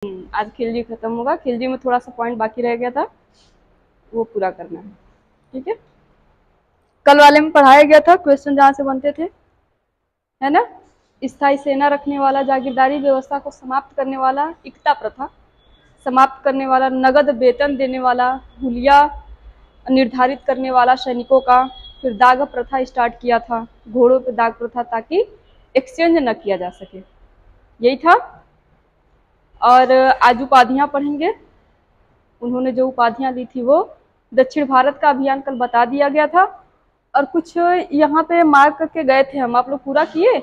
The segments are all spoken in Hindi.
आज खिलजी खत्म होगा। खिलजी में थोड़ा सा पॉइंट बाकी रह गया था, वो पूरा करना है। ठीक है, कल वाले में पढ़ाया गया था क्वेश्चन जहाँ से बनते थे, है ना। स्थायी सेना रखने वाला, जागीरदारी व्यवस्था को समाप्त करने वाला, इकता प्रथा समाप्त करने वाला, नगद वेतन देने वाला, हुलिया निर्धारित करने वाला सैनिकों का, फिर दाग प्रथा स्टार्ट किया था, घोड़ों पे दाग प्रथा, ताकि एक्सचेंज न किया जा सके, यही था। और आज उपाधियां पढ़ेंगे। उन्होंने जो उपाधियां दी थी वो दक्षिण भारत का अभियान कल बता दिया गया था, और कुछ यहाँ पे मार्क करके गए थे हम, आप लोग पूरा किए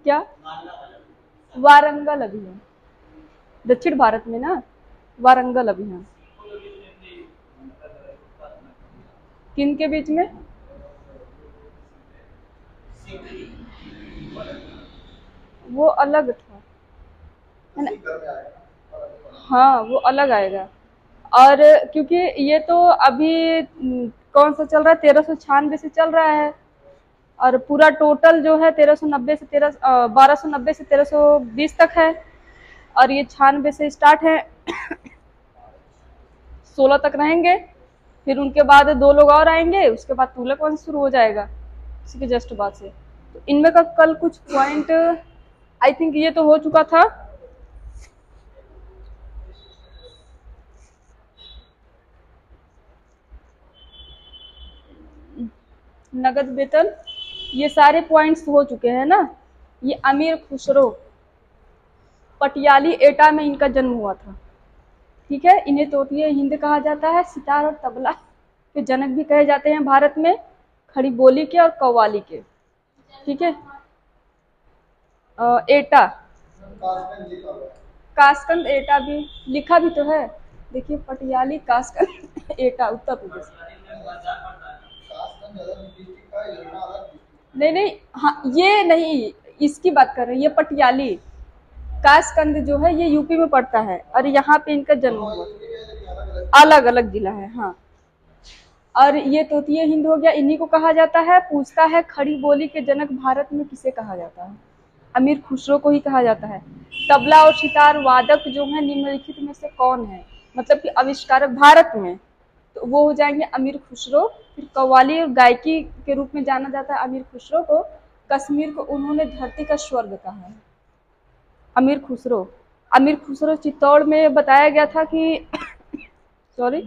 क्या? वारंगल अभियान, दक्षिण भारत में ना, वारंगल अभियान किन के बीच में? वो अलग था, है ना। हाँ, वो अलग आएगा। और क्योंकि ये तो अभी कौन सा चल रहा है, 1396 से चल रहा है, और पूरा टोटल जो है 1390 से 1290 से 1320 तक है, और ये 96 से स्टार्ट है 16 तक रहेंगे। फिर उनके बाद 2 लोग और आएंगे, उसके बाद तुगलक वंश शुरू हो जाएगा उसी के जस्ट बाद से। तो इनमें का कल कुछ पॉइंट आई थिंक ये तो हो चुका था। नगद वेतन, ये सारे पॉइंट्स हो चुके हैं ना। ये अमीर खुसरो, पटियाली एटा में इनका जन्म हुआ था। ठीक है, इन्हें तोतिए हिंद कहा जाता है। सितार और तबला के जनक भी कहे जाते हैं भारत में, खड़ी बोली के और कव्वाली के। ठीक है, एटा, कासकंद एटा भी लिखा भी तो है, देखिए पटियाली कासकंद एटा, उत्तर प्रदेश। नहीं नहीं, हाँ ये नहीं, इसकी बात कर रहे हैं, ये पटियाली। कासकंद जो है ये यूपी में पड़ता है, और यहाँ पे इनका जन्म हुआ, अलग अलग जिला है। हाँ, और ये तोतिए हिंद हो गया, इन्हीं को कहा जाता है। पूछता है खड़ी बोली के जनक भारत में किसे कहा जाता है? अमीर खुसरो को ही कहा जाता है। तबला और सितार वादक जो है निम्नलिखित में से कौन है, मतलब कि आविष्कारक भारत में, तो वो हो जाएंगे अमीर खुसरो। फिर कव्वाली और गायकी के रूप में जाना जाता है अमीर खुसरो को। कश्मीर को उन्होंने धरती का स्वर्ग कहा है, अमीर खुसरो। अमीर खुसरो चित्तौड़ में बताया गया था कि सॉरी,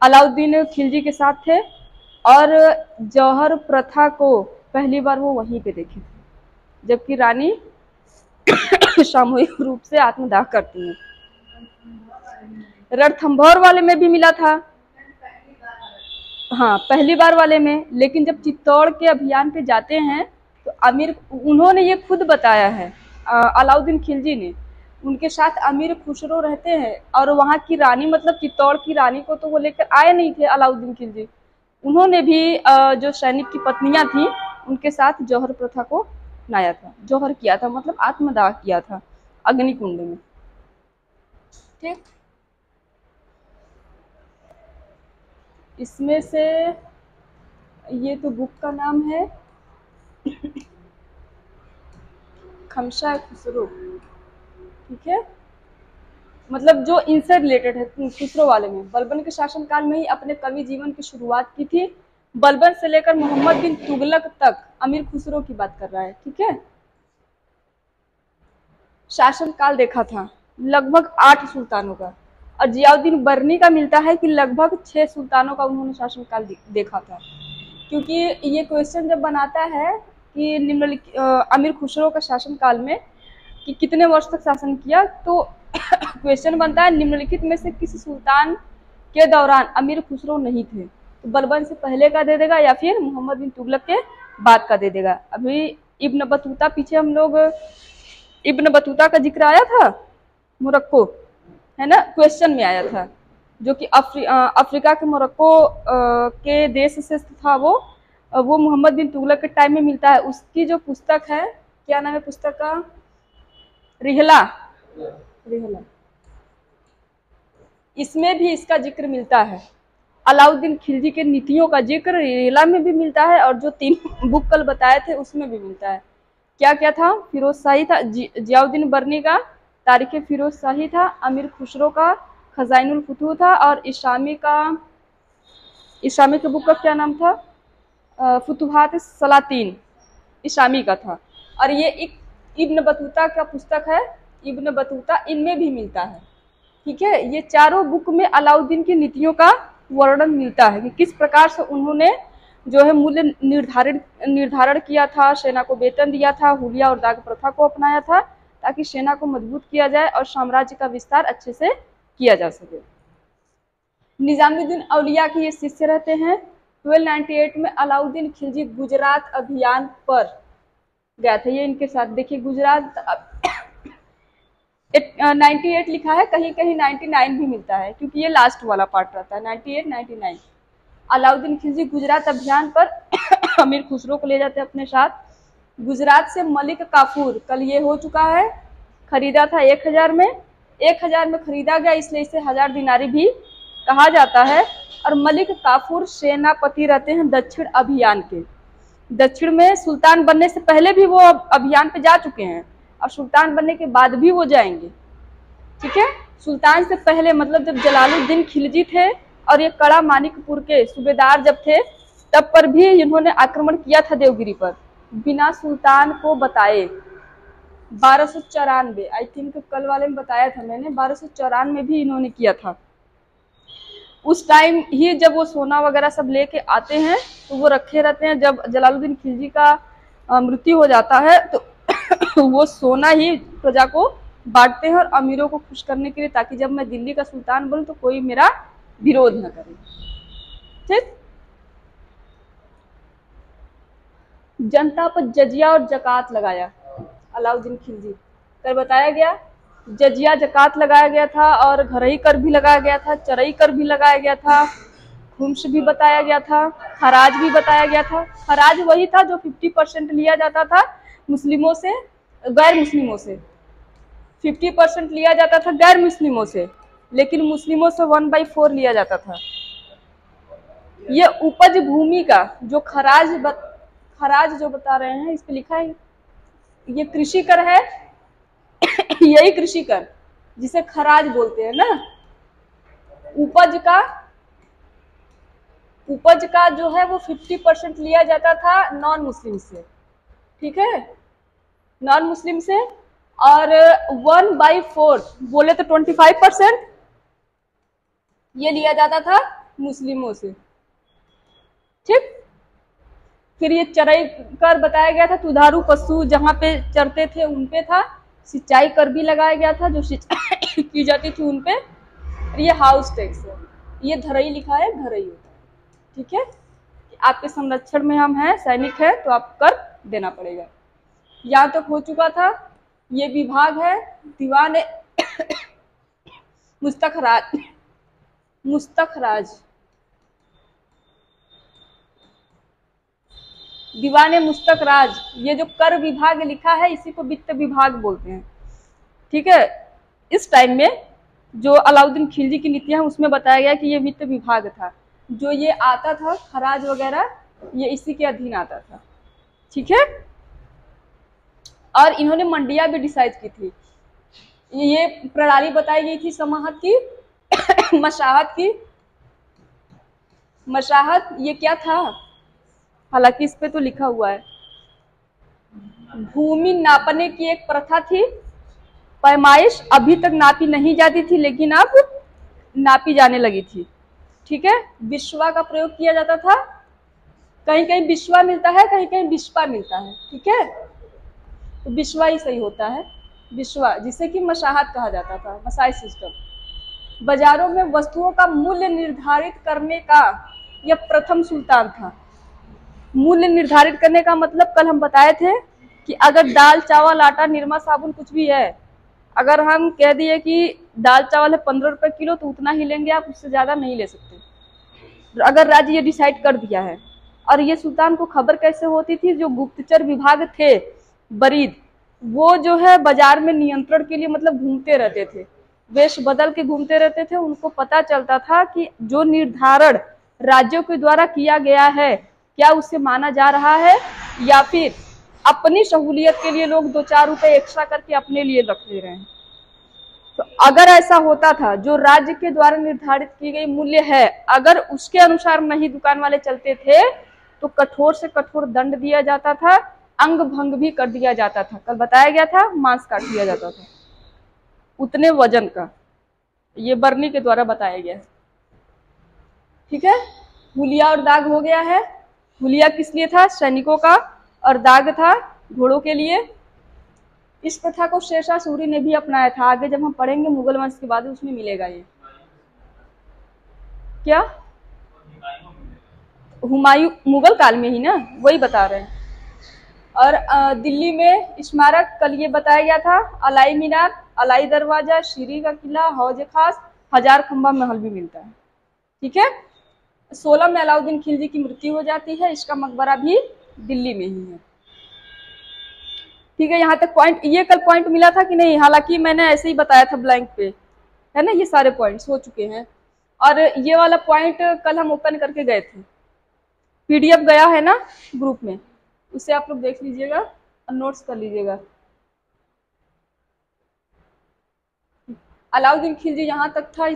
अलाउद्दीन खिलजी के साथ थे, और जौहर प्रथा को पहली बार वो वहीं पे देखे थे, जबकि रानी सामूहिक रूप से आत्मदाह करती हैं। रणथंभौर वाले में भी मिला था, हाँ पहली बार वाले में। लेकिन जब चित्तौड़ के अभियान पे जाते हैं तो अमीर, उन्होंने ये खुद बताया है, अलाउद्दीन खिलजी ने, उनके साथ अमीर खुसरो रहते हैं, और वहाँ की रानी, मतलब चित्तौड़ की रानी को तो वो लेकर आए नहीं थे अलाउद्दीन खिलजी। उन्होंने भी जो सैनिक की पत्नियां थी उनके साथ जौहर प्रथा को अपनाया था, जौहर किया था, मतलब आत्मदाह किया था अग्निकुंड में। ठीक, इसमें से ये तो बुक का नाम है खमशा खुसरो। ठीक है, मतलब जो इनसे रिलेटेड है खुसरो वाले में। बलबन के शासनकाल में ही अपने कवि जीवन की शुरुआत की थी। बलबन से लेकर मोहम्मद बिन तुगलक तक अमीर खुसरो की बात कर रहा है। ठीक है, शासनकाल देखा था लगभग 8 सुल्तानों का, और जियाउद्दीन बर्नी का मिलता है कि लगभग 6 सुल्तानों का उन्होंने शासनकाल देखा था। क्योंकि ये क्वेश्चन जब बनाता है कि निम्नलिखित अमीर खुसरो का शासनकाल में कि कितने वर्ष तक शासन किया, तो क्वेश्चन बनता है निम्नलिखित में से किस सुल्तान के दौरान अमीर खुसरो नहीं थे, तो बलबन से पहले का दे देगा या फिर मोहम्मद बिन तुगलक के बाद का दे देगा। अभी इब्न बतूता, पीछे हम लोग इब्न बतूता का जिक्र आया था, मोरक्को, है ना, क्वेश्चन में आया था, जो कि अफ्रीका के मोरक्को के देश से था। वो मोहम्मद बिन तुगलक के टाइम में मिलता है। उसकी जो पुस्तक है, क्या नाम है पुस्तक का? रिहला, रिहला, इसमें भी इसका जिक्र मिलता है। अलाउद्दीन खिलजी के नीतियों का जिक्र रिहला में भी मिलता है, और जो 3 बुक कल बताए थे उसमें भी मिलता है। क्या क्या था? फिरोज शाही था, जियाउद्दीन बर्नी का तारीख फिरोज शाही था, अमीर खुसरो का खजाइनुल फुतूह था, और इस्लामी के बुक का क्या नाम था? फुतुहात सलातीन, इस्लामी का था। और ये एक इब्न बतूता का पुस्तक है, इब्न बतूता, इनमें भी मिलता है। ठीक है, ये चारों बुक में अलाउद्दीन की नीतियों का वर्णन मिलता है कि किस प्रकार से उन्होंने जो है मूल्य निर्धारण किया था, सेना को वेतन दिया था, हुलिया और दाग प्रथा को अपनाया था ताकि सेना को मजबूत किया जाए और साम्राज्य का विस्तार अच्छे से किया जा सके। निजामुद्दीन औलिया के ये शिष्य रहते हैं। 1298 में अलाउद्दीन खिलजी गुजरात अभियान पर गया था, ये इनके साथ। देखिए गुजरात 98 लिखा है, कहीं कहीं 99 भी मिलता है क्योंकि ये लास्ट वाला पार्ट रहता है, 98 99। अलाउद्दीन खिलजी गुजरात अभियान पर अमीर खुसरो को ले जाते हैं अपने साथ। गुजरात से मलिक काफूर, कल ये हो चुका है, खरीदा था 1000 में, 1000 में खरीदा गया, इसलिए इसे 1000 दिनारी भी कहा जाता है। और मलिक काफूर सेनापति रहते हैं दक्षिण अभियान के। दक्षिण में सुल्तान बनने से पहले भी वो अभियान पे जा चुके हैं और सुल्तान बनने के बाद भी वो जाएंगे। ठीक है, सुल्तान से पहले मतलब जब जलालुद्दीन खिलजी थे और ये कड़ा मानिकपुर के सूबेदार जब थे, तब पर भी इन्होंने आक्रमण किया था देवगिरी पर बिना सुल्तान को बताए। 1294, आई थिंक कल वाले में बताया था मैंने, 1294 में भी इन्होंने किया था। उस टाइम ही जब वो सोना वगैरह सब लेके आते हैं तो वो रखे रहते हैं। जब जलालुद्दीन खिलजी का मृत्यु हो जाता है तो वो सोना ही प्रजा को बांटते हैं और अमीरों को खुश करने के लिए, ताकि जब मैं दिल्ली का सुल्तान बनूं तो कोई मेरा विरोध न करे। ठीक, जनता पर जजिया और जकात लगाया अलाउद्दीन खिलजी, कल बताया गया। जजिया जकात लगाया गया था और घरई कर भी लगाया गया था, चरई कर भी लगाया गया था, खुम्स भी बताया गया था, खराज भी बताया गया था। खराज वही था जो 50% लिया जाता था मुस्लिमों से, गैर मुस्लिमों से 50% लिया जाता था गैर मुस्लिमों से, लेकिन मुस्लिमों से 1/4 लिया जाता था। ये उपज भूमि का जो खराज जो बता रहे हैं, इस पे लिखा है, ये कृषि कर है यही कृषि कर जिसे खराज बोलते हैं ना। उपज का जो है वो 50% लिया जाता था नॉन मुस्लिम से। ठीक है, नॉन मुस्लिम से, और 1/4 बोले तो 25% ये लिया जाता था मुस्लिमों से। ठीक, फिर ये चराई कर बताया गया था, दुधारू पशु जहाँ पे चरते थे उन पे था। सिंचाई कर भी लगाया गया था, जो सिंचाई की जाती थी उन पे। ये हाउस टैक्स है, ये धरई लिखा है, घरई होता है। ठीक है, आपके संरक्षण में हम हैं, सैनिक है, तो आप कर देना पड़ेगा। यहाँ तक हो चुका था। ये विभाग है दीवान मुस्तखराज, दीवाने मुस्तखराज, ये जो कर विभाग लिखा है इसी को वित्त विभाग बोलते हैं। ठीक है, इस टाइम में जो अलाउद्दीन खिलजी की नीतियां हैं उसमें बताया गया कि ये वित्त विभाग था, जो ये आता था खराज वगैरह, ये इसी के अधीन आता था। ठीक है, और इन्होंने मंडियां भी डिसाइड की थी। ये प्रणाली बताई गई थी समाहत की मशाहत की। मशाहत ये क्या था, हालांकि इस पे तो लिखा हुआ है, भूमि नापने की एक प्रथा थी। पैमाइश अभी तक नापी नहीं जाती थी, लेकिन अब नापी जाने लगी थी। ठीक है, विश्वा का प्रयोग किया जाता था, कहीं कहीं विश्वा मिलता है, कहीं कहीं विश्वा मिलता है। ठीक है, तो विश्वा ही सही होता है, विश्वा, जिसे कि मशाहत कहा जाता था, मसाई सिस्टम। बाजारों में वस्तुओं का मूल्य निर्धारित करने का यह प्रथम सुल्तान था। मूल्य निर्धारित करने का मतलब कल हम बताए थे कि अगर दाल चावल आटा निरमा साबुन कुछ भी है, अगर हम कह दिए कि दाल चावल है 15 रुपए किलो तो उतना ही लेंगे आप, उससे ज्यादा नहीं ले सकते। अगर राज्य ये डिसाइड कर दिया है। और ये सुल्तान को खबर कैसे होती थी, जो गुप्तचर विभाग थे बरीद, वो जो है बाजार में नियंत्रण के लिए मतलब घूमते रहते थे, वेश बदल के घूमते रहते थे। उनको पता चलता था कि जो निर्धारण राज्यों के द्वारा किया गया है क्या उसे माना जा रहा है या फिर अपनी सहूलियत के लिए लोग 2-4 रुपए एक्स्ट्रा करके अपने लिए रख ले रहे हैं। तो अगर ऐसा होता था, जो राज्य के द्वारा निर्धारित की गई मूल्य है, अगर उसके अनुसार नहीं दुकान वाले चलते थे तो कठोर से कठोर दंड दिया जाता था, अंग भंग भी कर दिया जाता था। कल बताया गया था, मांस काट दिया जाता था उतने वजन का। ये बरनी के द्वारा बताया गया है। ठीक है, हुलिया और दाग हो गया है। हुलिया किस लिए था? सैनिकों का, और दाग था घोड़ों के लिए। इस प्रथा को शेरशाह सूरी ने भी अपनाया था। आगे जब हम पढ़ेंगे मुगल वंश के बाद उसमें मिलेगा ये। क्या? हुमायूं मुगल काल में ही ना, वही बता रहे हैं। और दिल्ली में स्मारक कल ये बताया गया था, अलाई मीनार, अलाई दरवाजा, शीरी का किला, हौज खास, हजार खंबा महल भी मिलता है। ठीक है, 16 में अलाउद्दीन खिलजी की मृत्यु हो जाती है। इसका मकबरा भी दिल्ली में ही है। ठीक है, यहाँ तक पॉइंट। ये कल पॉइंट मिला था कि नहीं? हालांकि मैंने ऐसे ही बताया था ब्लैंक पे, है ना। ये सारे पॉइंट्स हो चुके हैं। और ये वाला पॉइंट कल हम ओपन करके गए थे, पीडीएफ गया है ना ग्रुप में, उसे आप लोग देख लीजिएगा और नोट्स कर लीजिएगा। अलाउद्दीन खिलजी यहाँ तक था।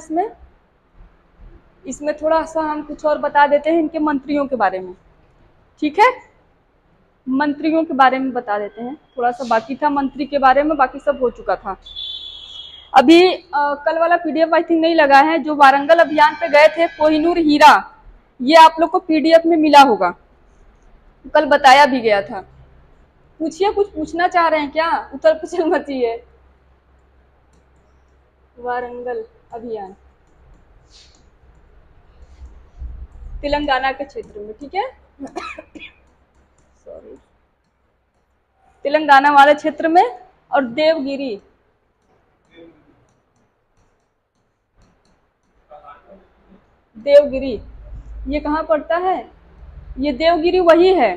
इसमें थोड़ा सा हम कुछ और बता देते हैं इनके मंत्रियों के बारे में। ठीक है, मंत्रियों के बारे में बता देते हैं। थोड़ा सा बाकी था मंत्री के बारे में, बाकी सब हो चुका था। अभी कल वाला पीडीएफ आई थिंक नहीं लगा है। जो वारंगल अभियान पे गए थे, कोहिनूर हीरा, ये आप लोग को पीडीएफ में मिला होगा, कल बताया भी गया था। पूछिए, कुछ पूछना चाह रहे हैं क्या? उत्तर पूछल मचिए। वारंगल अभियान तेलंगाना के क्षेत्र में, ठीक है सॉरी, तेलंगाना वाले क्षेत्र में। और देवगिरी, देवगिरी ये कहाँ पड़ता है? ये देवगिरी वही है,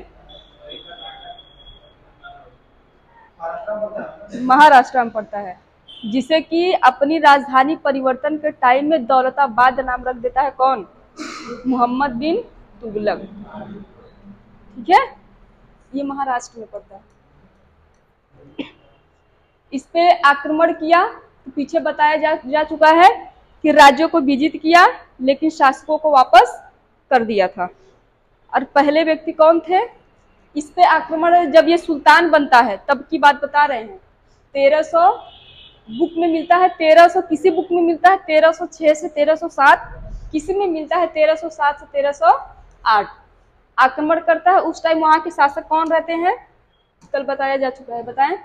महाराष्ट्र में पड़ता है, जिसे कि अपनी राजधानी परिवर्तन के टाइम में दौलताबाद नाम रख देता है। कौन? मोहम्मद बिन तुगलक। ठीक है, ये महाराष्ट्र में पड़ता है। इस पे आक्रमण किया तो पीछे बताया जा चुका है कि राज्यों को विजित किया, लेकिन शासकों को वापस कर दिया था। और पहले व्यक्ति कौन थे इस पे आक्रमण? जब ये सुल्तान बनता है तब की बात बता रहे हैं। 1300 बुक में मिलता है, 1300 किसी बुक में मिलता है 1306 से 1307, किसी में मिलता है 1307 से 1308। आक्रमण करता है। उस टाइम वहां के शासक कौन रहते हैं? कल बताया जा चुका है, बताएं।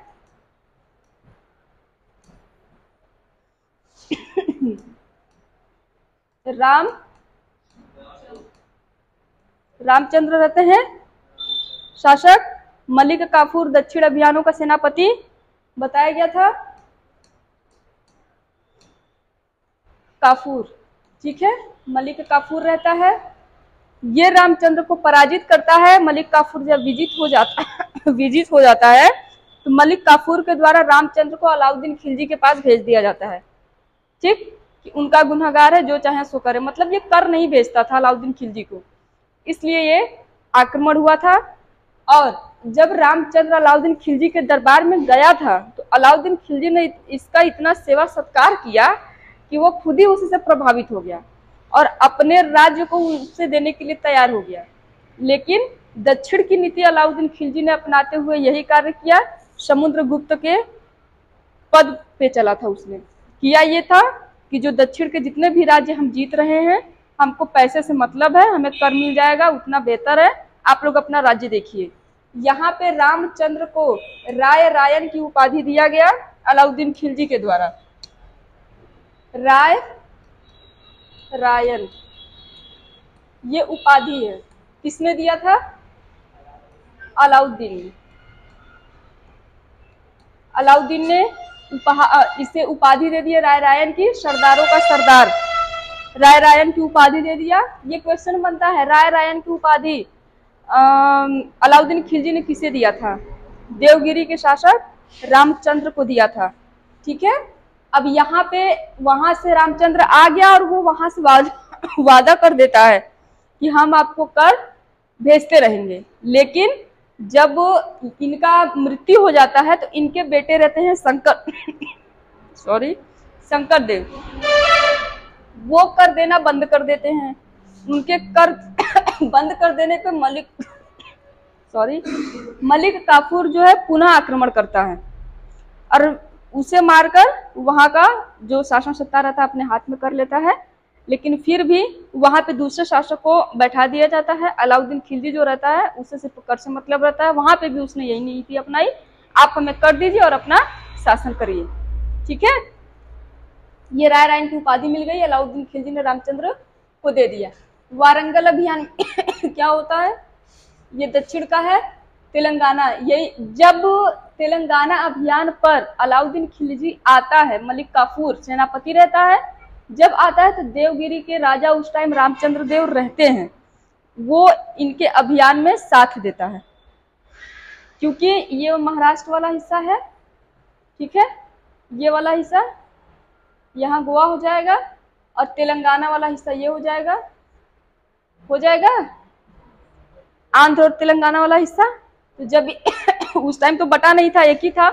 रामचंद्र रहते हैं शासक। मलिक काफूर दक्षिण अभियानों का सेनापति बताया गया था, काफूर। ठीक है, मलिक काफूर रहता है। ये रामचंद्र को पराजित करता है। मलिक काफूर जब विजित हो जाता है तो मलिक काफूर के द्वारा रामचंद्र को अलाउद्दीन खिलजी के पास भेज दिया जाता है। ठीक, कि उनका गुनहगार है, जो चाहे सो करे। मतलब ये कर नहीं भेजता था अलाउद्दीन खिलजी को, इसलिए ये आक्रमण हुआ था। और जब रामचंद्र अलाउद्दीन खिलजी के दरबार में गया था तो अलाउद्दीन खिलजी ने इसका इतना सेवा सत्कार किया कि वो खुद ही उसी से प्रभावित हो गया और अपने राज्य को उससे देने के लिए तैयार हो गया। लेकिन दक्षिण की नीति अलाउद्दीन खिलजी ने अपनाते हुए यही कार्य किया। समुद्रगुप्त के पद पे चला था उसने। किया ये था कि जो दक्षिण के जितने भी राज्य हम जीत रहे हैं, हमको पैसे से मतलब है, हमें कर मिल जाएगा उतना बेहतर है, आप लोग अपना राज्य देखिए। यहाँ पे रामचंद्र को राय रायन की उपाधि दिया गया अलाउद्दीन खिलजी के द्वारा। राय रायन ये उपाधि है, किसने दिया था? अलाउद्दीन ने। अलाउद्दीन ने इसे उपाधि दे दी राय रायन की, सरदारों का सरदार। राय रायन की उपाधि दे दिया। ये क्वेश्चन बनता है, राय रायन की उपाधि अलाउद्दीन खिलजी ने किसे दिया था? देवगिरी के शासक रामचंद्र को दिया था। ठीक है, अब यहाँ पे वहां से रामचंद्र आ गया और वो वहां से वादा कर देता है कि हम आपको कर भेजते रहेंगे, लेकिन जब इनका मृत्यु हो जाता है तो इनके बेटे रहते हैं शंकर सॉरी शंकर देव, वो कर देना बंद कर देते हैं। उनके कर बंद कर देने पे मलिक काफूर जो है पुनः आक्रमण करता है और उसे मारकर वहां का जो शासन सत्ता रहता है अपने हाथ में कर लेता है। लेकिन फिर भी वहां पे दूसरे शासक को बैठा दिया जाता है। अलाउद्दीन खिलजी जो रहता है उसे सिर्फ कर से मतलब रहता है, वहां पे भी उसने यही नीति अपनाई, आप हमें कर दीजिए और अपना शासन करिए। ठीक है, ये राय राइन की उपाधि मिल गई, अलाउद्दीन खिलजी ने रामचंद्र को दे दिया। वारंगल अभियान क्या होता है, ये दक्षिण का है, तेलंगाना। यही जब तेलंगाना अभियान पर अलाउद्दीन खिलजी आता है, मलिक काफूर सेनापति रहता है, जब आता है तो देवगिरी के राजा उस टाइम रामचंद्र देव रहते हैं, वो इनके अभियान में साथ देता है, क्योंकि ये महाराष्ट्र वाला हिस्सा है। ठीक है, ये वाला हिस्सा यहाँ गोवा हो जाएगा और तेलंगाना वाला हिस्सा ये हो जाएगा आंध्र और तेलंगाना वाला हिस्सा। तो जब उस टाइम तो बटा नहीं था, एक ही था।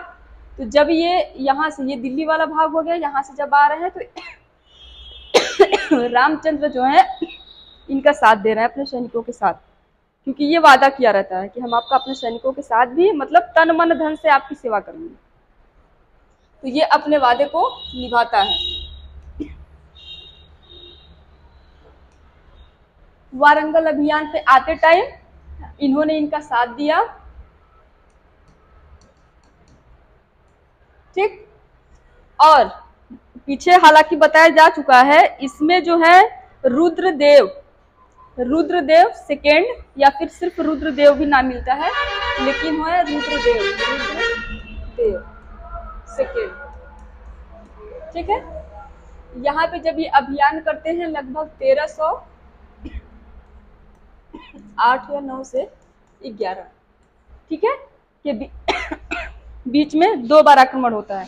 तो जब ये यहाँ से ये दिल्ली वाला भाग हो गया, यहाँ से जब आ रहे हैं तो रामचंद्र जो है इनका साथ दे रहे हैं अपने सैनिकों के साथ, क्योंकि ये वादा किया रहता है कि हम आपका अपने सैनिकों के साथ भी मतलब तन मन धन से आपकी सेवा करेंगे। तो ये अपने वादे को निभाता है। वारंगल अभियान पे आते टाइम इन्होंने इनका साथ दिया। ठीक, और पीछे हालांकि बताया जा चुका है, इसमें जो है रुद्रदेव सेकेंड या फिर सिर्फ रुद्रदेव भी नाम मिलता है, लेकिन है रुद्रदेव सेकेंड। ठीक है, यहाँ पे जब ये अभियान करते हैं लगभग 1308 या 9 से 11, ठीक है, के बीच में 2 बार आक्रमण होता है।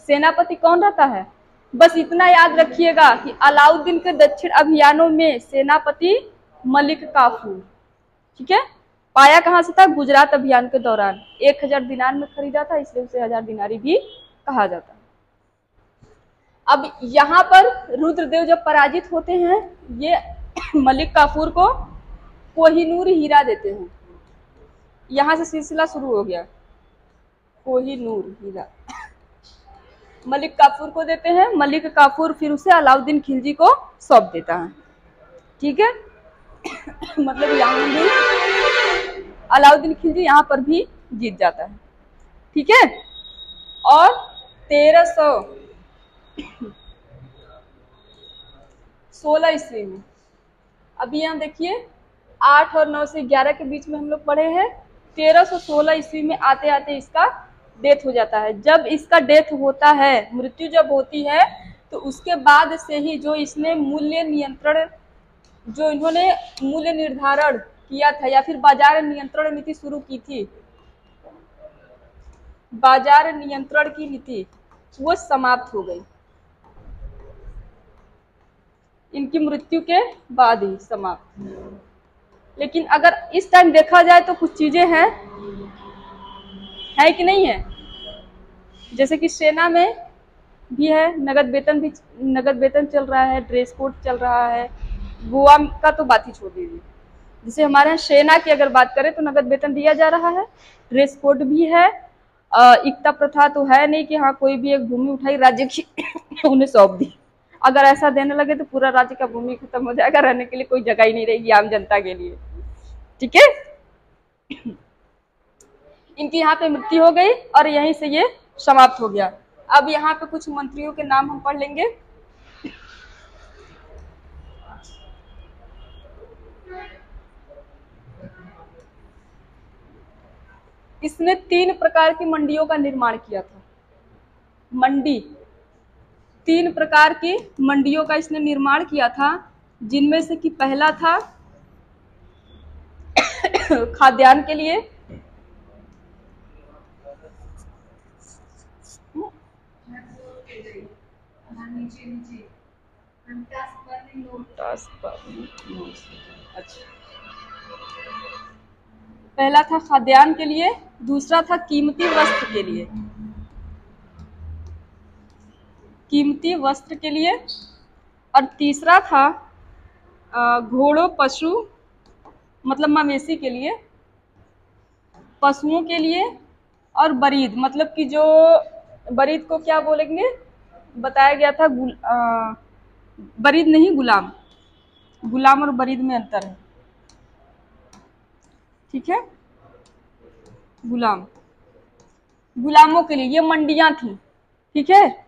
सेनापति कौन रहता है, बस इतना याद रखिएगा कि अलाउद्दीन के दक्षिण अभियानों में सेनापति मलिक काफूर। ठीक है, पाया कहाँ से था, गुजरात अभियान के दौरान 1000 दिनार में खरीदा था, इसलिए उसे 1000 दिनारी भी कहा जाता है। अब यहाँ पर रुद्रदेव जब पराजित होते हैं, ये मलिक काफूर को कोहिनूर हीरा देते हैं। यहाँ से सिलसिला शुरू हो गया, कोहिनूर हीरा मलिक काफूर को देते हैं। मलिक काफूर फिर उसे अलाउद्दीन खिलजी को सौंप देता है। ठीक है मतलब यहाँ भी अलाउद्दीन खिलजी यहाँ पर भी जीत जाता है। ठीक है, और 1316 ईस्वी में, अभी यहाँ देखिए 8 और 9 से 11 के बीच में हम लोग पढ़े हैं। 1316 ईस्वी में आते आते इसका डेथ हो जाता है। जब इसका डेथ होता है, मृत्यु जब होती है, तो उसके बाद से ही जो इसने मूल्य नियंत्रण, जो इन्होंने मूल्य निर्धारण किया था या फिर बाजार नियंत्रण नीति शुरू की थी, बाजार नियंत्रण की नीति, वो समाप्त हो गई इनकी मृत्यु के बाद ही समाप्त। लेकिन अगर इस टाइम देखा जाए तो कुछ चीजें हैं, है कि नहीं है, जैसे कि सेना में भी है, नगद वेतन चल रहा है, ड्रेस कोड चल रहा है। गोवा का तो बात ही छोड़ दीजिए, जैसे हमारे यहाँ सेना की अगर बात करें तो नगद वेतन दिया जा रहा है, ड्रेस कोड भी है। एकता प्रथा तो है नहीं कि हाँ कोई भी एक भूमि उठाई राज्य की उन्हें सौंप दी। अगर ऐसा देने लगे तो पूरा राज्य का भूमि खत्म हो जाएगा, रहने के लिए कोई जगह ही नहीं रहेगी आम जनता के लिए। ठीक है, इनकी यहाँ पे मृत्यु हो गई और यहीं से ये समाप्त हो गया। अब यहाँ पे कुछ मंत्रियों के नाम हम पढ़ लेंगे। इसने 3 प्रकार की मंडियों का निर्माण किया था। मंडी, 3 प्रकार की मंडियों का इसने निर्माण किया था, जिनमें से कि पहला था खाद्यान्न के लिए, अच्छा, पहला था खाद्यान्न के लिए, दूसरा था कीमती वस्त्र के लिए, कीमती वस्त्र के लिए, और तीसरा था घोड़ों पशु मतलब मवेशी के लिए, पशुओं के लिए, और बरीद मतलब कि जो बरीद को क्या बोलेंगे, बताया गया था बरीद नहीं गुलाम, गुलाम और बरीद में अंतर है, ठीक है। गुलाम, गुलामों के लिए ये मंडियां थी, ठीक है।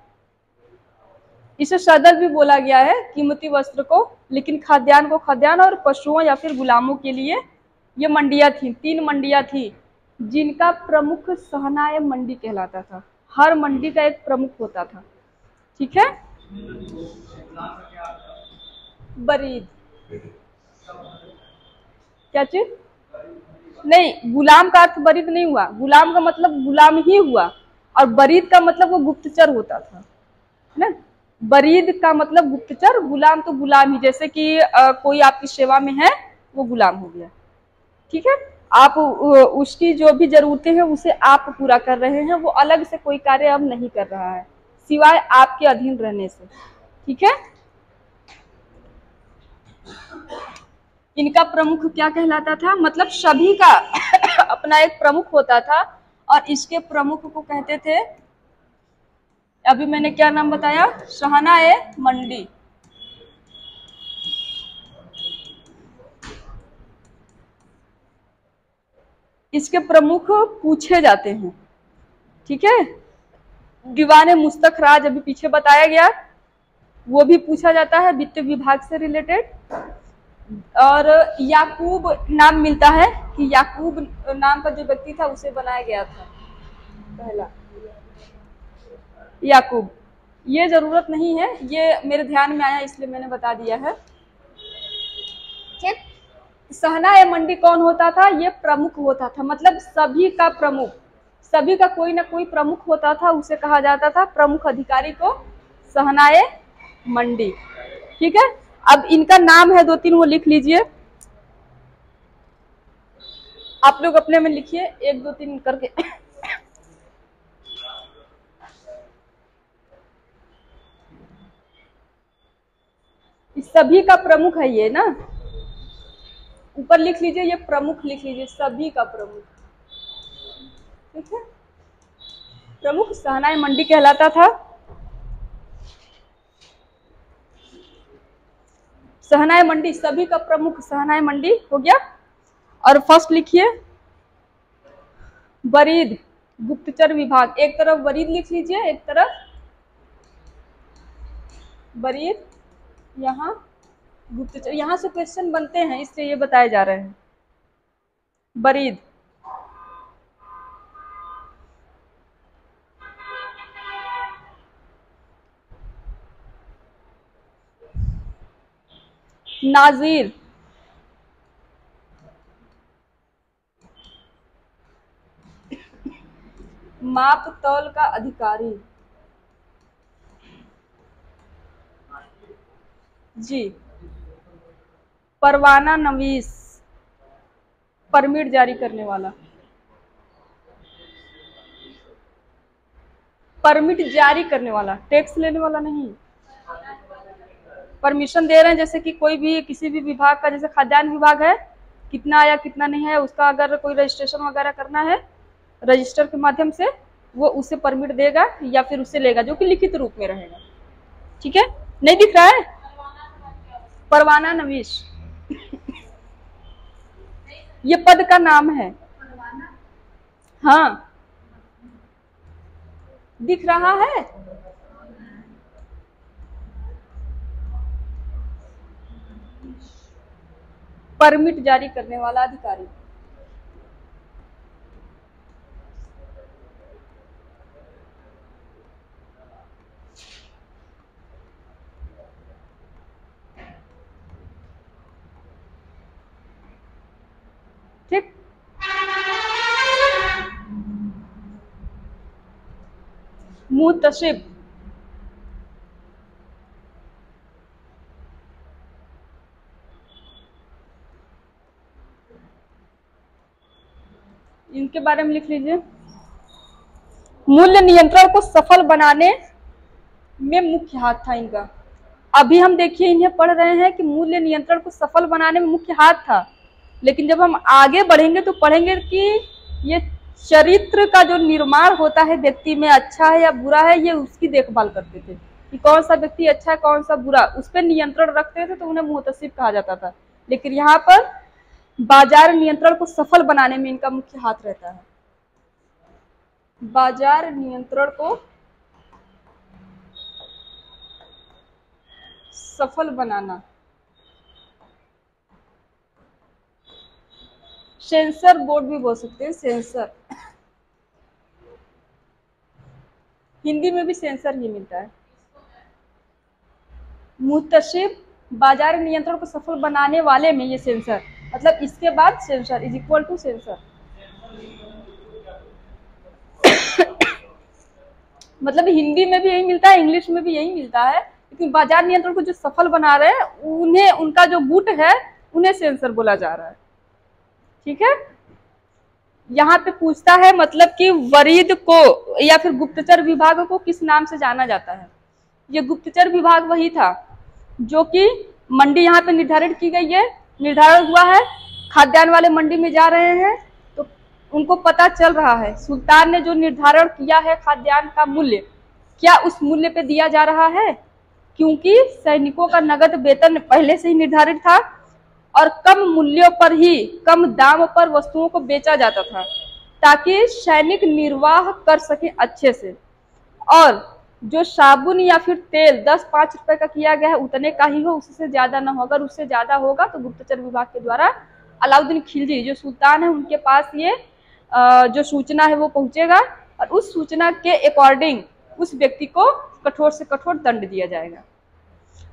इसे सदर भी बोला गया है कीमती वस्त्र को, लेकिन खाद्यान्न को खाद्यान्न और पशुओं या फिर गुलामों के लिए ये मंडियां थी, 3 मंडियां थी जिनका प्रमुख सहनाय मंडी कहलाता था। हर मंडी का एक प्रमुख होता था, ठीक है। बरीद क्या चीज? नहीं, गुलाम का अर्थ बरीद नहीं हुआ, गुलाम का मतलब गुलाम ही हुआ, और बरीद का मतलब वो गुप्तचर होता था, है ना। बरीद का मतलब गुप्तचर, गुलाम तो गुलाम ही, जैसे कि कोई आपकी सेवा में है वो गुलाम हो गया, ठीक है। आप उसकी जो भी जरूरतें हैं उसे आप पूरा कर रहे हैं, वो अलग से कोई कार्य अब नहीं कर रहा है सिवाय आपके अधीन रहने से, ठीक है। इनका प्रमुख क्या कहलाता था, मतलब सभी का अपना एक प्रमुख होता था, और इसके प्रमुख को कहते थे, अभी मैंने क्या नाम बताया, सहनाए मंडी। इसके प्रमुख पूछे जाते हैं, ठीक है। दीवाने मुस्तक राज अभी पीछे बताया गया, वो भी पूछा जाता है वित्त विभाग से रिलेटेड। और याकूब नाम मिलता है कि याकूब नाम का जो व्यक्ति था उसे बनाया गया था पहला, याकूब। ये जरूरत नहीं है, ये मेरे ध्यान में आया इसलिए मैंने बता दिया है, ठीक। सहना ए मंडी कौन होता था, ये प्रमुख होता था, मतलब सभी का प्रमुख, सभी का कोई ना कोई प्रमुख होता था, उसे कहा जाता था प्रमुख अधिकारी को सहनाए मंडी, ठीक है। अब इनका नाम है 2-3, वो लिख लीजिए, आप लोग अपने में लिखिए 1-2-3 करके। इस सभी का प्रमुख है ये ना, ऊपर लिख लीजिए, ये प्रमुख लिख लीजिए, सभी का प्रमुख, ठीक है। प्रमुख सहनाई मंडी कहलाता था। सहनाई मंडी सभी का प्रमुख, सहनाई मंडी हो गया। और फर्स्ट लिखिए बरीद, गुप्तचर विभाग, एक तरफ बरीद लिख लीजिए, एक तरफ बरीद, यहाँ गुप्तचर, यहाँ से क्वेश्चन बनते हैं इसलिए ये बताए जा रहे हैं। बरीद, नाजीर, माप तौल का अधिकारी, जी। परवाना नवीस, परमिट जारी करने वाला, परमिट जारी करने वाला, टैक्स लेने वाला नहीं, परमिशन दे रहे हैं, जैसे कि कोई भी किसी भी विभाग का, जैसे खाद्यान्न विभाग है, कितना आया कितना नहीं है उसका अगर कोई रजिस्ट्रेशन वगैरह करना है रजिस्टर के माध्यम से, वो उसे परमिट देगा या फिर उसे लेगा, जो कि लिखित रूप में रहेगा, ठीक है। नहीं दिख रहा है, परवाना नवीश, ये पद का नाम है, हाँ दिख रहा है, परमिट जारी करने वाला अधिकारी, ठीक। मुतसिब, इनके बारे में लिख लीजिए। मूल्य नियंत्रण को सफल बनाने में मुख्य हाथ था इनका। अभी हम देखिए इन्हें पढ़ रहे हैं कि मूल्य नियंत्रण को सफल बनाने में मुख्य हाथ था, लेकिन जब हम आगे बढ़ेंगे तो पढ़ेंगे कि ये चरित्र का जो निर्माण होता है व्यक्ति में, अच्छा है या बुरा है, ये उसकी देखभाल करते थे कि कौन सा व्यक्ति अच्छा है कौन सा बुरा, उस पर नियंत्रण रखते थे, तो उन्हें मुहतसिब कहा जाता था। लेकिन यहाँ पर बाजार नियंत्रण को सफल बनाने में इनका मुख्य हाथ रहता है। बाजार नियंत्रण को सफल बनाना, सेंसर बोर्ड भी बोल सकते हैं, सेंसर, हिंदी में भी सेंसर ही मिलता है। मुहतसिब बाजार नियंत्रण को सफल बनाने वाले में ये सेंसर, मतलब इसके बाद sensor is equal to sensor. मतलब हिंदी में भी यही मिलता है, इंग्लिश में भी यही मिलता है, लेकिन बाजार नियंत्रण को जो सफल बना रहे हैं उन्हें, उनका जो गुट है उन्हें सेंसर बोला जा रहा है। ठीक है, यहाँ पे पूछता है मतलब कि वरीद को या फिर गुप्तचर विभाग को किस नाम से जाना जाता है। ये गुप्तचर विभाग वही था जो कि मंडी यहाँ पे निर्धारित की गई है, निर्धारण हुआ है, खाद्यान्न वाले मंडी में जा रहे हैं तो उनको पता चल रहा है सुल्तान ने जो निर्धारण किया है खाद्यान्न का मूल्य, क्या उस मूल्य पे दिया जा रहा है, क्योंकि सैनिकों का नगद वेतन पहले से ही निर्धारित था और कम मूल्यों पर ही, कम दाम पर वस्तुओं को बेचा जाता था ताकि सैनिक निर्वाह कर सके अच्छे से। और जो साबुन या फिर तेल 10-5 रुपए का किया गया है उतने का ही हो, उससे ज्यादा ना हो। अगर उससे ज्यादा होगा तो गुप्तचर विभाग के द्वारा अलाउद्दीन खिलजी जो सुल्तान है उनके पास ये जो सूचना है वो पहुंचेगा और उस सूचना के अकॉर्डिंग उस व्यक्ति को कठोर से कठोर दंड दिया जाएगा।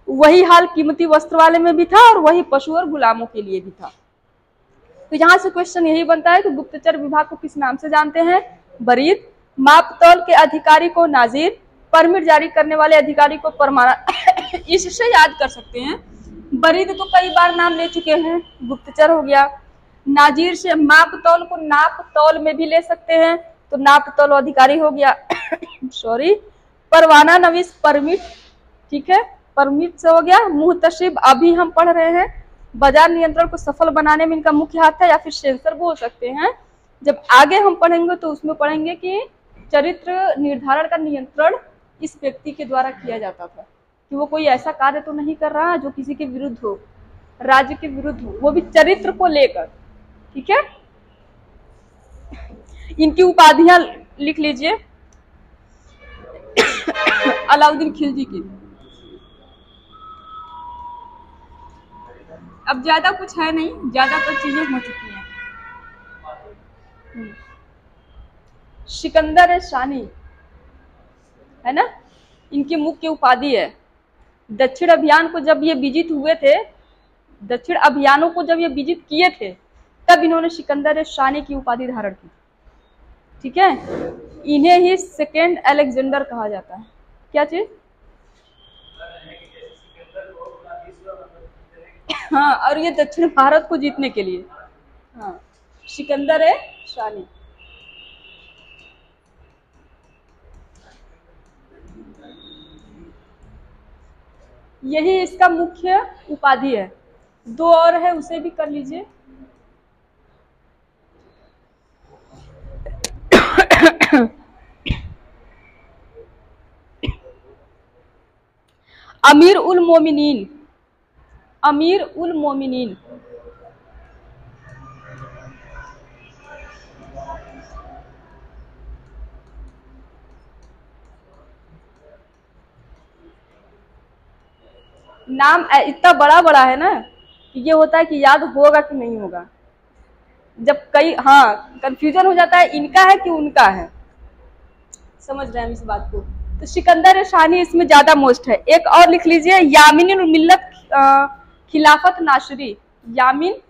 वही हाल कीमती वस्त्र वाले में भी था और वही पशु और गुलामों के लिए भी था। तो यहाँ से क्वेश्चन यही बनता है कि गुप्तचर विभाग को किस नाम से जानते हैं, बरीद, मापतौल के अधिकारी को नाजिर, परमिट जारी करने वाले अधिकारी को परमाना। इससे याद कर सकते हैं, बरीद तो कई बार नाम ले चुके हैं, गुप्तचर हो गया। नाजिर से मापतौल को नापतौल में भी ले सकते हैं तो नापतौल अधिकारी हो गया। सॉरी, परवाना नवीस परमिट, ठीक है, परमिट से हो गया। मुहतसिब अभी हम पढ़ रहे हैं, बाजार नियंत्रण को सफल बनाने में इनका मुख्य हाथ है या फिर सेंसर बोल सकते हैं। जब आगे हम पढ़ेंगे तो उसमें पढ़ेंगे कि चरित्र निर्धारण का नियंत्रण इस व्यक्ति के द्वारा किया जाता था कि वो कोई ऐसा कार्य तो नहीं कर रहा जो किसी के विरुद्ध हो, राज्य के विरुद्ध हो, वो भी चरित्र को लेकर। ठीक है, इनकी उपाधियां लिख लीजिए अलाउद्दीन खिलजी की। अब ज्यादा कुछ है नहीं, ज्यादातर चीजें हो चुकी हैं। सिकंदर शानी है ना, इनकी मुख्य उपाधि है। दक्षिण अभियान को जब ये विजित हुए थे, दक्षिण अभियानों को जब ये विजित किए थे तब इन्होंने सिकंदर शानी की उपाधि धारण की। ठीक है, इन्हें ही सेकेंड अलेक्जेंडर कहा जाता है। क्या चीज? हाँ, और ये दक्षिण भारत को जीतने के लिए, हाँ, सिकंदर शानी। यही इसका मुख्य उपाधि है। दो और है, उसे भी कर लीजिए। अमीर उल मोमिनीन, अमीर उल मोमिनीन, नाम इतना बड़ा बड़ा है ना कि ये होता है कि याद होगा कि नहीं होगा। जब कई, हाँ, कंफ्यूजन हो जाता है इनका है कि उनका है। समझ रहे हैं हम इस बात को। तो सिकंदर शानी इसमें ज्यादा मोस्ट है। एक और लिख लीजिए, यामिन उल मिल्लत खिलाफत नाशरी, यामिन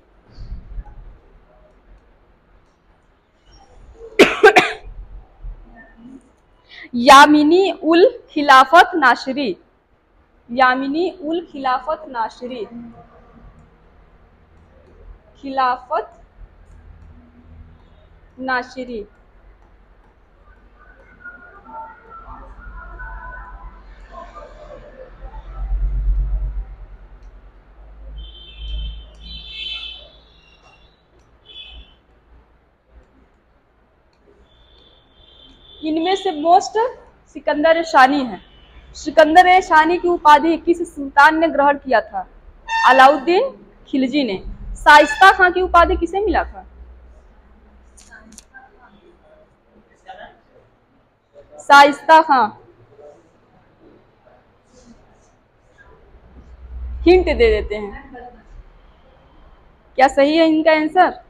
यामिनी उल खिलाफत नाशरी, यामिनी उल खिलाफत नाशरी, खिलाफत नासिरी। इनमें से मोस्ट सिकंदर शानी है। सिकंदर शानी की उपाधि किस सुल्तान ने ग्रहण किया था? अलाउद्दीन खिलजी ने। शाइस्ता खां की उपाधि किसे मिला था? शाइस्ता खां। हिंट दे देते हैं, क्या सही है इनका आंसर?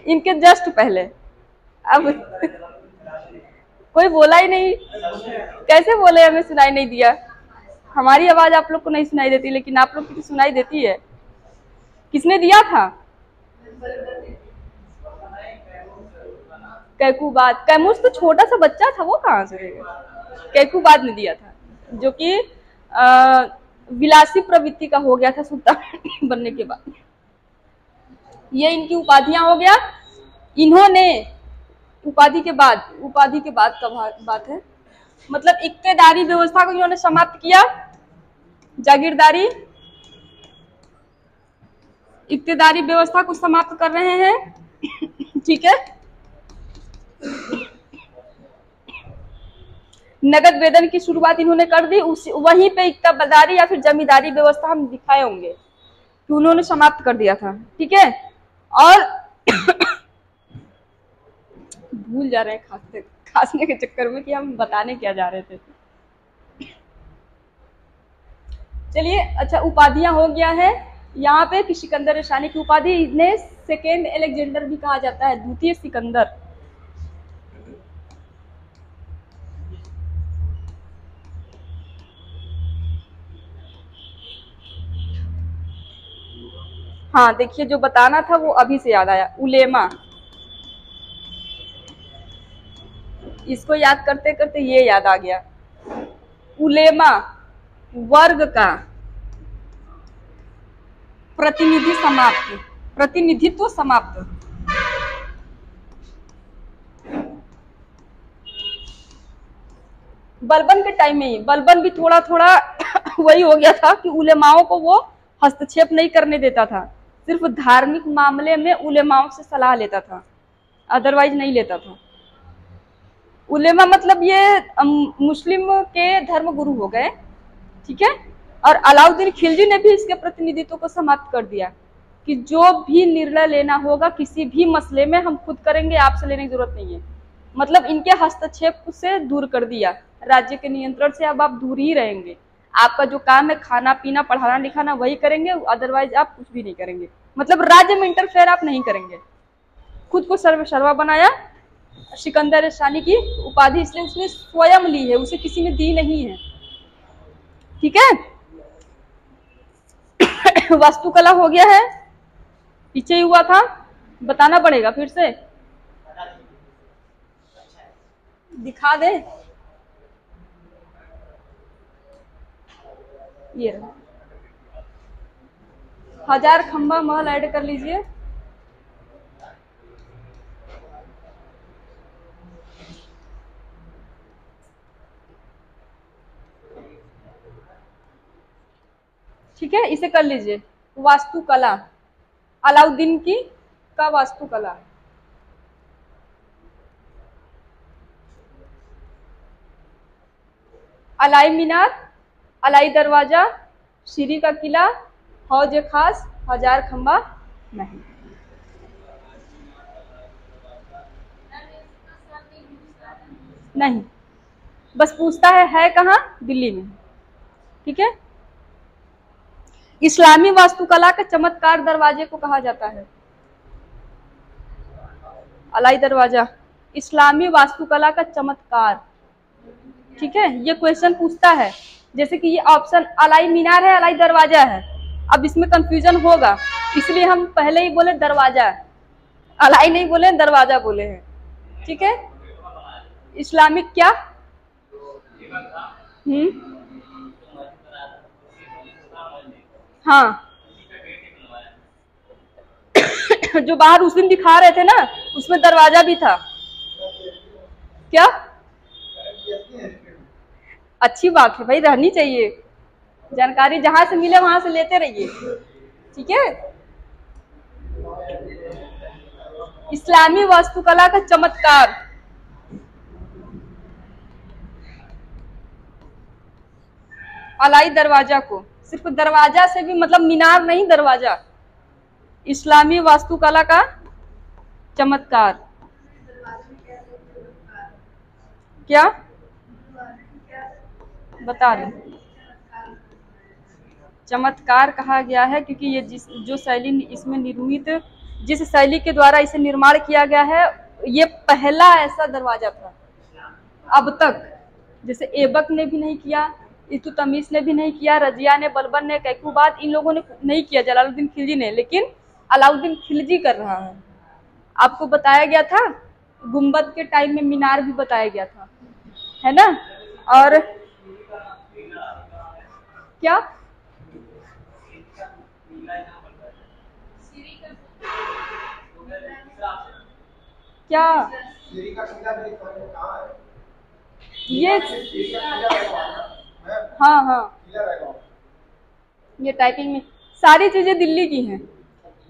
इनके जस्ट पहले। अब कोई बोला ही नहीं, कैसे बोले? हमें सुनाई नहीं दिया। हमारी आवाज आप लोग को नहीं सुनाई देती, लेकिन आप लोग की सुनाई देती है। किसने दिया था? कैकुबाद। कैमूस तो छोटा सा बच्चा था, वो कहाँ से देगा? कैकुबाद ने दिया था, जो कि विलासी प्रवृत्ति का हो गया था सुल्तान बनने के बाद। ये इनकी उपाधियां हो गया। इन्होंने उपाधि के बाद का बात है, मतलब इक्तेदारी व्यवस्था को इन्होंने समाप्त किया। जागीरदारी इक्तेदारी व्यवस्था को समाप्त कर रहे हैं। ठीक है। नगद वेतन की शुरुआत इन्होंने कर दी। वहीं पे इक्तेदारी या फिर जमींदारी व्यवस्था हम दिखाए होंगे कि उन्होंने समाप्त कर दिया था। ठीक है। और भूल जा रहे हैं खांसने के चक्कर में कि हम बताने क्या जा रहे थे। चलिए, अच्छा, उपाधियां हो गया है यहाँ पे कि सिकंदर शानी की उपाधि इन्हें सेकेंड अलेक्जेंडर भी कहा जाता है, द्वितीय सिकंदर। हाँ, देखिए, जो बताना था वो अभी से याद आया, उलेमा। इसको याद करते करते ये याद आ गया। उलेमा वर्ग का प्रतिनिधित्व समाप्त। बलबन के टाइम में ही, बलबन भी थोड़ा थोड़ा वही हो गया था कि उलेमाओं को वो हस्तक्षेप नहीं करने देता था, सिर्फ धार्मिक मामले में उलेमाओं से सलाह लेता था, अदरवाइज नहीं लेता था। उलेमा मतलब ये मुस्लिम के धर्म गुरु हो गए। ठीक है। और अलाउद्दीन खिलजी ने भी इसके प्रतिनिधित्व को समाप्त कर दिया कि जो भी निर्णय लेना होगा किसी भी मसले में हम खुद करेंगे, आपसे लेने की जरूरत नहीं है। मतलब इनके हस्तक्षेप से दूर कर दिया, राज्य के नियंत्रण से अब आप दूर ही रहेंगे। आपका जो काम है खाना पीना पढ़ाना लिखाना वही करेंगे, अदरवाइज आप कुछ भी नहीं करेंगे। मतलब राज्य में इंटरफेयर आप नहीं करेंगे। खुद को सर्वसर्वा बनाया। सिकंदर शानी की उपाधि इसलिए उसने स्वयं ली है, उसे किसी ने दी नहीं है। ठीक है। वास्तुकला हो गया है, पीछे ही हुआ था, बताना पड़ेगा फिर से, दिखा दे। ये रहा, 1000 खंबा महल ऐड कर लीजिए। ठीक है, इसे कर लीजिए। वास्तुकला, अलाउद्दीन की का वास्तुकला। अलाई मीनार, अलाई दरवाजा, सीरी का किला, हौज खास, 1000 खंबा नहीं। नहीं, बस पूछता है कहाँ? दिल्ली में। ठीक है। इस्लामी वास्तुकला के चमत्कार दरवाजे को कहा जाता है? अलाई दरवाजा, इस्लामी वास्तुकला का चमत्कार। ठीक है, ये क्वेश्चन पूछता है, जैसे कि ये ऑप्शन अलाई मीनार है, अलाई दरवाजा है। अब इसमें कंफ्यूजन होगा, इसलिए हम पहले ही बोले दरवाजा, अलाई नहीं बोले, दरवाजा बोले हैं। ठीक है। इस्लामिक क्या? हाँ, जो बाहर उस दिन दिखा रहे थे ना, उसमें दरवाजा भी था। क्या? अच्छी बात है भाई, रहनी चाहिए जानकारी, जहां से मिले वहां से लेते रहिए, ठीक है। इस्लामी वास्तुकला का चमत्कार। अलाई दरवाजा को, सिर्फ दरवाजा से भी मतलब मीनार नहीं, दरवाजा। इस्लामी वास्तुकला का चमत्कार। क्या बता रहे? चमत्कार कहा गया है क्योंकि ये जो शैली इसमें निर्मित, जिस शैली के द्वारा इसे निर्माण किया गया है, ये पहला ऐसा दरवाजा था अब तक। जैसे ऐबक ने भी नहीं किया, इल्तुतमिश ने भी नहीं किया, रजिया ने, बलबन ने, कैकुबाद, इन लोगों ने नहीं किया, जलालुद्दीन खिलजी ने, लेकिन अलाउद्दीन खिलजी कर रहा है। आपको बताया गया था गुम्बद के टाइम में मीनार भी बताया गया था, है ना। और क्या क्या ये, हाँ हाँ, ये टाइपिंग में सारी चीजें दिल्ली की हैं।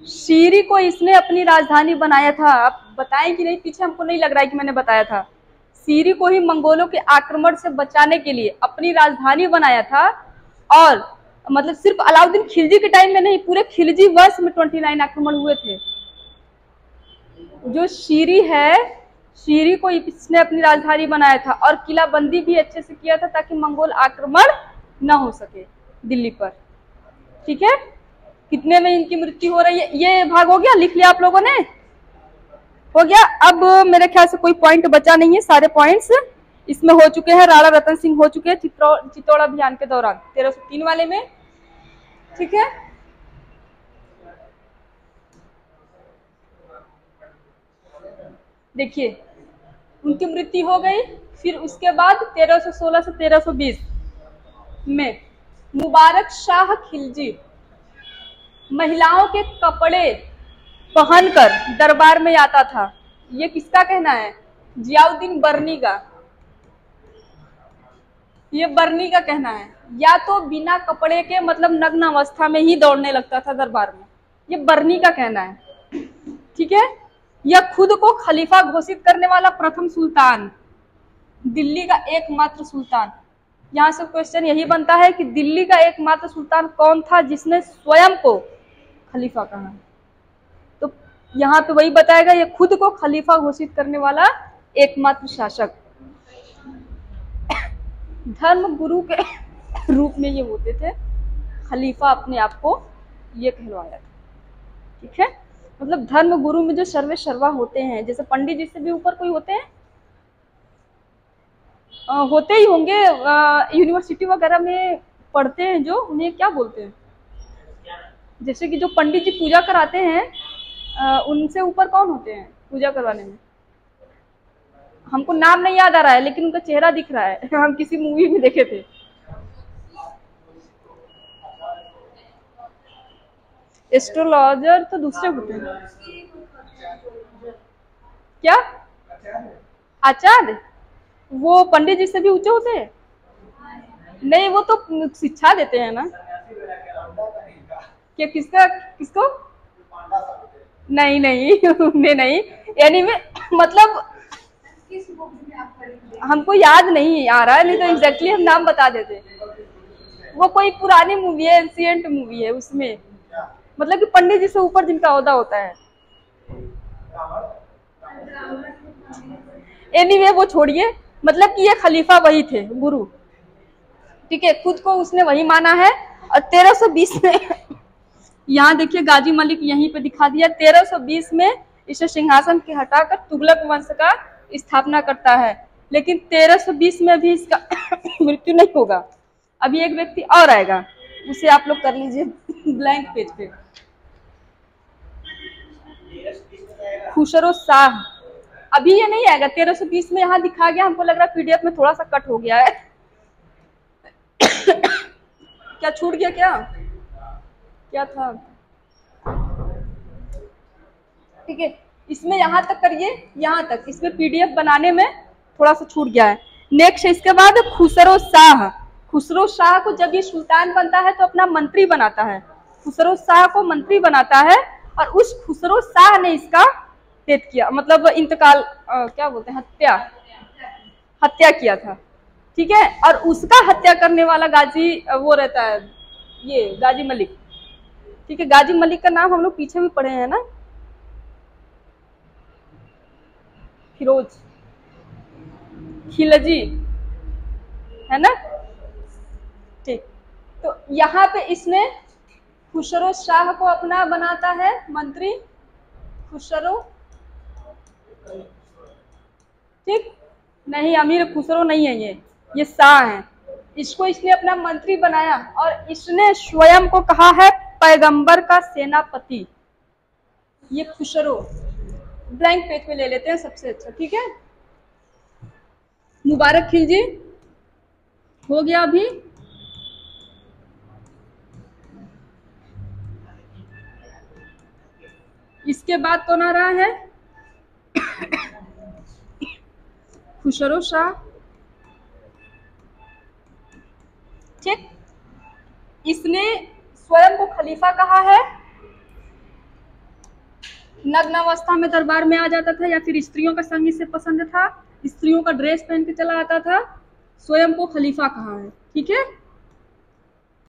शीरी को इसने अपनी राजधानी बनाया था। आप बताएं कि नहीं, पीछे हमको नहीं लग रहा है कि मैंने बताया था। शीरी को ही मंगोलों के आक्रमण से बचाने के लिए अपनी राजधानी बनाया था। और मतलब सिर्फ अलाउद्दीन खिलजी के टाइम में नहीं, पूरे खिलजी वंश में 29 आक्रमण हुए थे। जो शीरी है, शीरी को इसने अपनी राजधानी बनाया था और किलाबंदी भी अच्छे से किया था ताकि मंगोल आक्रमण न हो सके दिल्ली पर, ठीक है। कितने में इनकी मृत्यु हो रही है, ये भाग हो गया, लिख लिया आप लोगों ने, हो गया। अब मेरे ख्याल से कोई पॉइंट बचा नहीं है, सारे पॉइंट्स इसमें हो चुके हैं। राणा रतन सिंह हो चुके हैं चित्तौड़ अभियान के दौरान 1303 वाले में, ठीक है। देखिए उनकी मृत्यु हो गई। फिर उसके बाद 1316 से 1320 में मुबारक शाह खिलजी महिलाओं के कपड़े पहनकर दरबार में आता था। ये किसका कहना है? जियाउद्दीन बर्नी का। ये बर्नी का कहना है। या तो बिना कपड़े के मतलब नग्न अवस्था में ही दौड़ने लगता था दरबार में, ये बर्नी का कहना है, ठीक है। यह खुद को खलीफा घोषित करने वाला प्रथम सुल्तान, दिल्ली का एकमात्र सुल्तान। यहाँ से क्वेश्चन यही बनता है कि दिल्ली का एकमात्र सुल्तान कौन था जिसने स्वयं को खलीफा कहा। तो यहाँ पे वही बताएगा, ये खुद को खलीफा घोषित करने वाला एकमात्र शासक। धर्म गुरु के रूप में ये होते थे, खलीफा अपने आप को ये कहलवाया था, ठीक है। मतलब धर्म गुरु में जो सर्वे सर्वा होते हैं, जैसे पंडित जी से भी ऊपर कोई होते हैं, होते ही होंगे, यूनिवर्सिटी वगैरह में पढ़ते हैं जो, उन्हें क्या बोलते हैं? जैसे कि जो पंडित जी पूजा कराते हैं, उनसे ऊपर कौन होते हैं पूजा करवाने में? हमको नाम नहीं याद आ रहा है, लेकिन उनका चेहरा दिख रहा है, हम किसी मूवी में देखे थे। एस्ट्रोलॉजर तो दूसरे होते हैं। क्या? आचार्य? वो पंडित जी से भी ऊंचे होते हैं? नहीं, वो तो शिक्षा देते हैं ना। क्या किसका? किसको? नहीं नहीं उन्हें नहीं, यानी में मतलब हमको याद नहीं आ रहा है, नहीं तो एग्जैक्टली हम नाम बता देते। वो कोई पुरानी मूवी है, एंशिएंट मूवी है, उसमें मतलब कि पंडित जी से ऊपर जिनका ओहदा होता है। एनीवे वो छोड़िए, मतलब कि ये खलीफा वही थे, गुरु, ठीक है। खुद को उसने वही माना है। और 1320 में यहाँ देखिए गाजी मलिक यहीं पे दिखा दिया, 1320 में इसे सिंहासन के हटाकर तुगलक वंश का स्थापना करता है। लेकिन 1320 में भी इसका मृत्यु नहीं होगा। अभी एक व्यक्ति और आएगा, उसे आप लोग कर लीजिए ब्लैंक पेज पे। खुसरो शाह, अभी ये नहीं आएगा। 1320 में यहाँ दिखा गया, हमको लग रहा है पीडीएफ में थोड़ा सा कट हो गया है क्या छूट गया? क्या क्या था? ठीक है, इसमें यहाँ तक करिए, यहाँ तक। इसमें पीडीएफ बनाने में थोड़ा सा छूट गया है। नेक्स्ट इसके बाद खुसरो शाह। खुसरो शाह को जब ये सुल्तान बनता है तो अपना मंत्री बनाता है, खुसरो शाह को मंत्री बनाता है, और उस खुसरो शाह ने इसका डेथ किया, मतलब इंतकाल, क्या बोलते हैं, हत्या किया था। ठीक है, और उसका हत्या करने वाला गाजी वो रहता है, ये गाजी मलिक। ठीक है, गाजी मलिक का नाम हम लोग पीछे भी पढ़े हैं ना, फिरोज खिलजी, है ना। ठीक, तो यहाँ पे इसने खुसरो शाह को अपना बनाता है मंत्री, खुसरो, ठीक नहीं, अमीर खुसरो नहीं है, ये शाह है। इसको इसने अपना मंत्री बनाया और इसने स्वयं को कहा है पैगंबर का सेनापति। ये खुसरो, ब्लैंक पेज पे ले लेते हैं सबसे अच्छा। ठीक है, मुबारक खिलजी हो गया अभी। इसके बाद कौन आ रहा है, खुसरो शाह। ठीक, इसने स्वयं को खलीफा कहा है, नग्न अवस्था में दरबार में आ जाता था, या फिर स्त्रियों का संग इसे पसंद था, स्त्रियों का ड्रेस पहन के चला आता था, स्वयं को खलीफा कहा है। ठीक है,